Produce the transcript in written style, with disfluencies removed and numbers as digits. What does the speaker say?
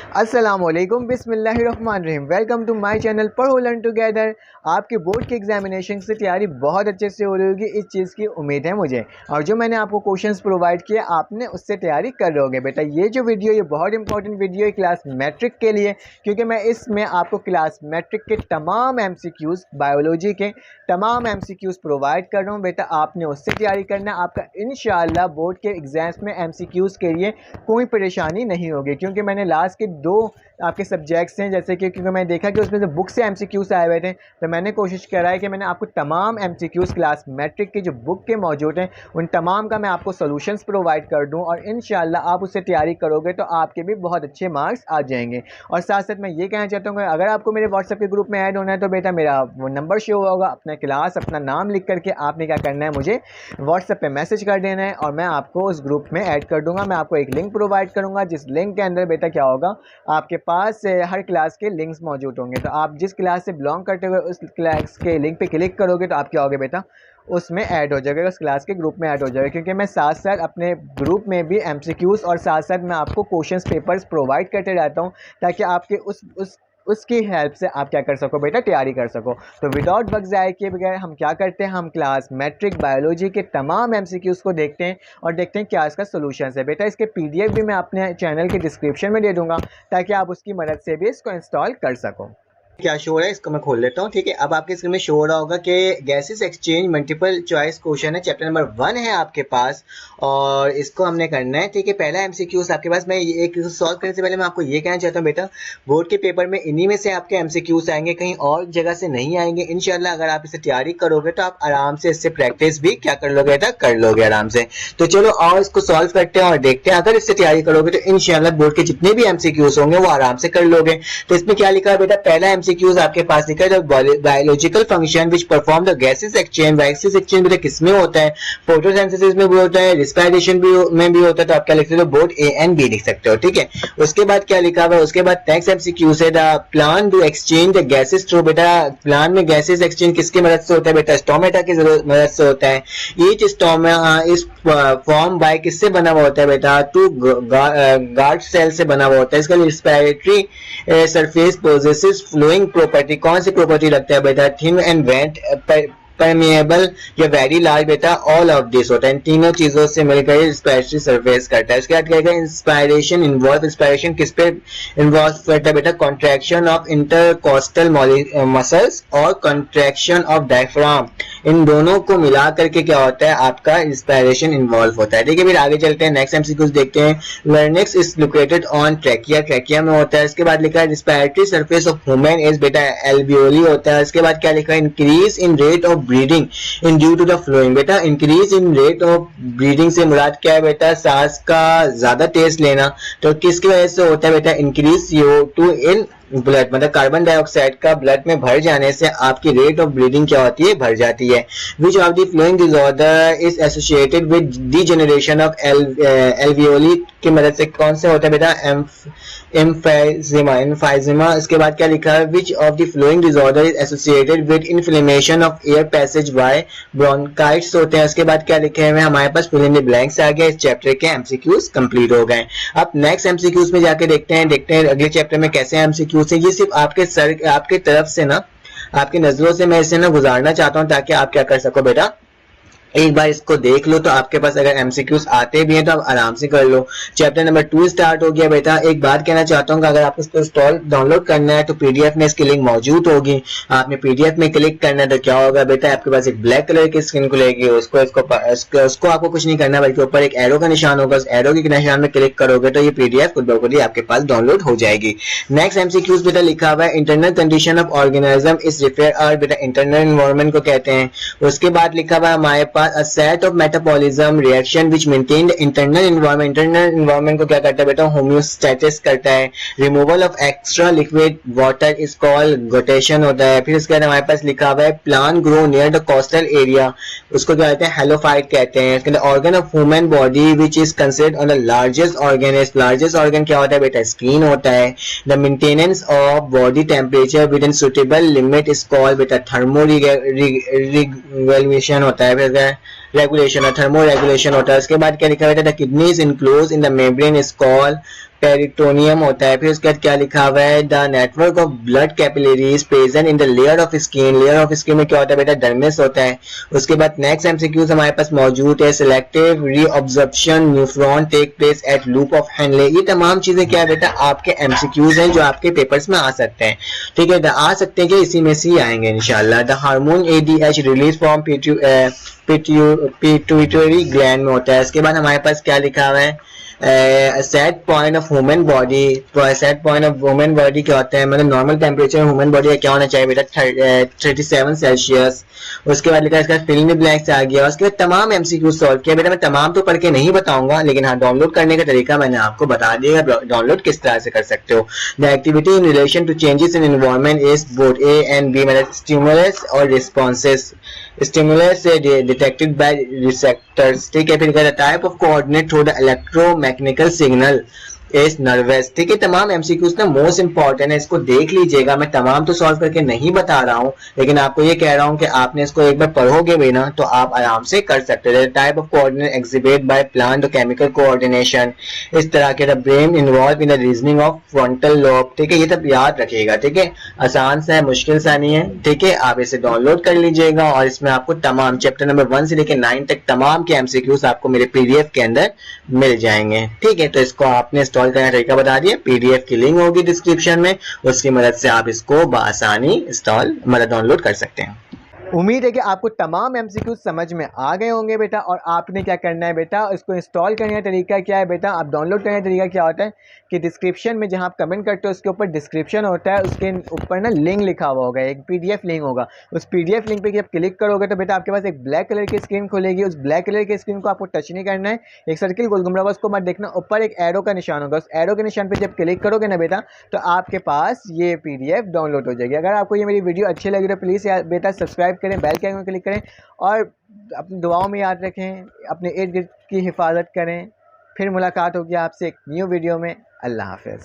अस्सलामुअलैकुम बिस्मिल्लाहिर्रहमानिर्रहीम। Welcome to my channel पढ़ो लर्न टुगेदर। आपके बोर्ड के एग्जामिनेशन से तैयारी बहुत अच्छे से हो रही होगी, इस चीज़ की उम्मीद है मुझे। और जो मैंने आपको क्वेश्चंस प्रोवाइड किए आपने उससे तैयारी कर रहोगे बेटा। ये जो वीडियो ये बहुत इंपॉर्टेंट वीडियो है क्लास मैट्रिक के लिए, क्योंकि मैं इसमें आपको क्लास मैट्रिक के तमाम MCQs बायोलॉजी के तमाम MCQs प्रोवाइड कर रहा हूँ बेटा। आपने उससे तैयारी करना है। आपका इंशाअल्लाह बोर्ड के एग्जाम्स में MCQs के लिए कोई परेशानी नहीं होगी, क्योंकि मैंने लास्ट के 2 आपके सब्जेक्ट्स हैं जैसे कि, क्योंकि मैंने देखा कि उसमें से बुक से MCQs आए हुए थे, तो मैंने कोशिश करा है कि मैंने आपको तमाम MCQs क्लास मैट्रिक की जो बुक के मौजूद हैं उन तमाम का मैं आपको सॉल्यूशंस प्रोवाइड कर दूं, और इंशाअल्लाह आप उससे तैयारी करोगे तो आपके भी बहुत अच्छे मार्क्स आ जाएंगे। और साथ साथ मैं ये कहना चाहता हूँ कि अगर आपको मेरे व्हाट्सएप के ग्रुप में ऐड होना है तो बेटा मेरा वो नंबर शो होगा, अपना क्लास अपना नाम लिख करके आपने क्या करना है, मुझे व्हाट्सएप पे मैसेज कर देना है और मैं आपको उस ग्रुप में ऐड कर दूंगा। मैं आपको एक लिंक प्रोवाइड करूंगा, जिस लिंक के अंदर बेटा क्या होगा, आपके पास हर क्लास के लिंक्स मौजूद होंगे। तो आप जिस क्लास से बिलोंग करते हुए उस क्लास के लिंक पे क्लिक करोगे तो आप क्या होगे बेटा, उसमें ऐड हो जाएगा, उस क्लास के ग्रुप में ऐड हो जाएगा। क्योंकि मैं साथ साथ अपने ग्रुप में भी MCQs और साथ साथ मैं आपको क्वेश्चंस पेपर्स प्रोवाइड करते रहता हूं, ताकि आपके उसकी हेल्प से आप क्या कर सको बेटा, तैयारी कर सको। तो विदाउट वक्त ज़ाया किए बगैर हम क्या करते हैं, हम क्लास मैट्रिक बायोलॉजी के तमाम MCQs को देखते हैं और देखते हैं क्या इसका सोल्यूशन है बेटा। इसके PDF भी मैं अपने चैनल के डिस्क्रिप्शन में दे दूंगा, ताकि आप उसकी मदद से भी इसको इंस्टॉल कर सको। क्या शो हो रहा है इसको मैं खोल लेता हूँ। ठीक है, अब आपके स्क्रीन में शो हो रहा होगा कि gases exchange multiple choice question है, चैप्टर नंबर 1 है आपके पास और इसको हमने करना है। ठीक है, पहला MCQs आपके पास। मैं एक सॉल्व करने से पहले मैं आपको ये कहना चाहता हूँ बेटा, बोर्ड के पेपर में इन्हीं में से आपके MCQs आएंगे, कहीं और जगह से नहीं आएंगे इंशाल्लाह। अगर आप इसे तैयारी करोगे तो आप आराम से इससे प्रैक्टिस भी क्या कर लोगे बेटा, कर लोगे आराम से। तो चलो और इसको सॉल्व करते हैं और देखते हैं, अगर इससे तैयारी करोगे तो इंशाल्लाह बोर्ड के जितने भी MCQs होंगे वो आराम से कर लोगे। तो इसमें क्या लिखा है बेटा, पहला MCQs आपके पास लिखा है biological function which perform the gases exchange. Gases exchange बेटा किसमें होता है, फोटोसिंथेसिस में भी होता है, रिस्पायरेशन में भी होता है। तो आप क्या लिख सकते हो, बोर्ड A and B लिख सकते हो। ठीक है, उसके बाद क्या लिखा हुआ है, उसके बाद नेक्स्ट MCQ से the plant to exchange the gases through. बेटा प्लान में गैसेस एक्सचेंज किसकी मदद से होता है बेटा, स्टोमेटा की मदद से होता है। ईच स्टोमा इस फॉर्म बाय किससे बना हुआ होता है बेटा, टू गार्ड सेल से बना हुआ होता है। इसका respiratory surface possesses following property, कौन सी प्रॉपर्टी रखता है बेटा, थिन एंड वेंट, परमेएबल या वेरी लार्ज। बेटा ऑल ऑफ दिस होता है, इन तीनों चीजों से मिलकर रिस्पायरेटरी सरफेस करता है। उसके बाद क्या कहेगा, इंस्पायरेशन इन्वॉल्व, इंस्पायरेशन किस पे इन्वॉल्व करता है बेटा, कॉन्ट्रैक्शन ऑफ इंटरकोस्टल मसल्स और कॉन्ट्रैक्शन ऑफ डायफ्राम, इन दोनों को मिला करके क्या होता है आपका इंस्पायरेशन इन्वॉल्व होता है। ठीक है, फिर आगे चलते हैं, नेक्स्ट MCQs देखते हैं। Larynx is located on trachea, trachea में होता है। इसके बाद लिखा है respiratory surface of human is बेटा एल्वियोली होता है। इसके बाद क्या लिखा है, increase in rate of breathing in due to the flowing. बेटा increase in rate of breathing से मुराद क्या है बेटा, सांस का ज्यादा तेज लेना। तो किसकी वजह से होता है बेटा, इंक्रीज CO2 इन ब्लड, मतलब कार्बन डाइऑक्साइड का ब्लड में भर जाने से आपकी रेट ऑफ ब्रीदिंग क्या होती है, बढ़ जाती है। Which of the following disorder is associated with degeneration of alveoli की मदद से कौन से होता है बेटा, एम्फाइजिमा। इसके बाद क्या लिखा है, which of the following disorder is associated with inflammation of air passage वाई, ब्रोंकाइटिस होते हैं। उसके बाद क्या लिखे हुए हमारे पास फिल इन द ब्लैंक्स आ गया। इस चैप्टर के MCQs कंप्लीट हो गए। अब नेक्स्ट MCQs में जाके देखते हैं अगले चैप्टर में कैसे MCQs है। ये सिर्फ आपके तरफ से ना, आपकी नजरों से मैं इसे ना गुजारना चाहता हूं, ताकि आप क्या कर सको बेटा, एक बार इसको देख लो। तो आपके पास अगर MCQs आते भी हैं तो आप आराम से कर लो। चैप्टर नंबर 2 स्टार्ट हो गया बेटा। एक बात कहना चाहता हूँ कि अगर आपको इसको डाउनलोड करना है तो PDF में इसकी लिंक मौजूद होगी। आपने PDF में क्लिक करना है तो क्या होगा बेटा, आपके पास एक ब्लैक कलर की स्क्रीन खुलेगी। उसको आपको कुछ नहीं करना, बल्कि ऊपर एक एरो का निशान होगा, उस एरो के निशान में क्लिक करोगे तो ये PDF खुद ब खुद ही आपके पास डाउनलोड हो जाएगी। नेक्स्ट MCQs बेटा लिखा हुआ है, internal condition of organism is refer बेटा इंटरनल एनवायरनमेंट को कहते हैं। उसके बाद लिखा हुआ है हमारे पास a set of metabolism reaction which maintain the internal environment। internal environment को क्या करता है बेटा, homeostasis करता है। removal of extra liquid water is called guttation होता है। फिर इसके बाद हमारे पास लिखा हुआ है plant grow near the coastal area, उसको क्या कहते हैं, halophyte कहते हैं। इसके बाद organ of human body which is considered on the largest organ is, largest organ क्या होता है बेटा, स्किन होता है। the maintenance of body temperature within suitable limit is called बेटा thermoregulation होता है। फिर रेगुलेशन है, थर्मो रेगुलेशन होता है। उसके बाद क्या लिखा हुआ है, the kidneys enclose in the membrane is called peritoneum होता है। फिर उसके बाद क्या लिखा हुआ है, the network of blood capillaries present in the layer of skin. Layer of skin में क्या होता है बेटा, डर्मिस होता है। उसके बाद नेक्स्ट एमसीक्यूज हमारे पास मौजूद है, selective reabsorption nephron take place at loop of Henle. ये तमाम चीजें क्या है बेटा, आपके एमसीक्यूज हैं जो आपके पेपर्स में आ सकते हैं, ठीक है, आ सकते हैं कि इसी में से ही आएंगे इंशाल्लाह। The hormone ADH release from pituitary gland में होता है। इसके बाद हमारे पास क्या लिखा हुआ है, set point of human body. Set point of human body क्या होता है, मतलब नॉर्मल टेम्परेचर ह्यूमन बॉडी का क्या होना चाहिए बेटा, 37 सेल्सियस। उसके बाद लिखा है इसका फिल्मी ब्लैंक से आ गया। उसके बाद तमाम एमसीक्यू सॉल्व किया बेटा। मैं तमाम तो पढ़ के नहीं बताऊंगा, लेकिन हाँ डाउनलोड करने का तरीका मैंने आपको बता दिया, डाउनलोड किस तरह से कर सकते हो। The activity in relation to changes in environment is both A and B, मतलब स्टिमुलस और responses. Stimulus detected by receptors, ठीक है। फिर type of coordinate through the electromechanical signal is nervous, ठीक है। तमाम एमसीक्यूज ना मोस्ट इंपॉर्टेंट है, इसको देख लीजिएगा। मैं तमाम तो सॉल्व करके नहीं बता रहा हूँ, लेकिन आपको ये कह रहा हूँ कि आपने इसको एक बार पढ़ोगे भी ना तो आप आराम से कर सकते हो। Type of coordinate exhibit by plant chemical coordination, इस तरह के। The brain involve in the reasoning of frontal lobe, ठीक है। ये सब याद रखिएगा, ठीक है। आसान सा है, मुश्किल सा नहीं है, ठीक है। आप इसे डाउनलोड कर लीजिएगा और इसमें आपको तमाम चैप्टर नंबर 1 से लेकर 9 तक तमाम के एमसीक्यूज आपको मेरे पीडीएफ के अंदर मिल जाएंगे, ठीक है। तो इसको आपने इंस्टॉल करने का तरीका बता दिया, पीडीएफ की लिंक होगी डिस्क्रिप्शन में, उसकी मदद से आप इसको बआसानी इंस्टॉल मतलब डाउनलोड कर सकते हैं। उम्मीद है कि आपको तमाम एमसीक्यूज समझ में आ गए होंगे बेटा। और आपने क्या करना है बेटा, इसको इंस्टॉल करने का तरीका क्या है बेटा, आप डाउनलोड करने का तरीका क्या होता है कि डिस्क्रिप्शन में जहां आप कमेंट करते हो उसके ऊपर डिस्क्रिप्शन होता है, उसके ऊपर ना लिंक लिखा हुआ होगा, एक पीडीएफ लिंक होगा। उस पीडीएफ लिंक पे जब क्लिक करोगे तो बेटा आपके पास एक ब्लैक कलर की स्क्रीन खुलेगी। उस ब्लैक कलर की स्क्रीन को आपको टच नहीं करना है, एक सर्किल गोल घूम रहा होगा उसको मत देखना, ऊपर एक एरो का निशान होगा। उस एरो के निशान पर जब क्लिक करोगे ना बेटा तो आपके पास ये पीडीएफ डाउनलोड हो जाएगी। अगर आपको ये मेरी वीडियो अच्छी लगी तो प्लीज़ बेटा सब्सक्राइब करें, बेल के आइकन क्लिक करें और अपनी दुआओं में याद रखें, अपने इर्द गिर्द की हिफाजत करें। फिर मुलाकात होगी आपसे एक न्यू वीडियो में। अल्लाह हाफ़िज़।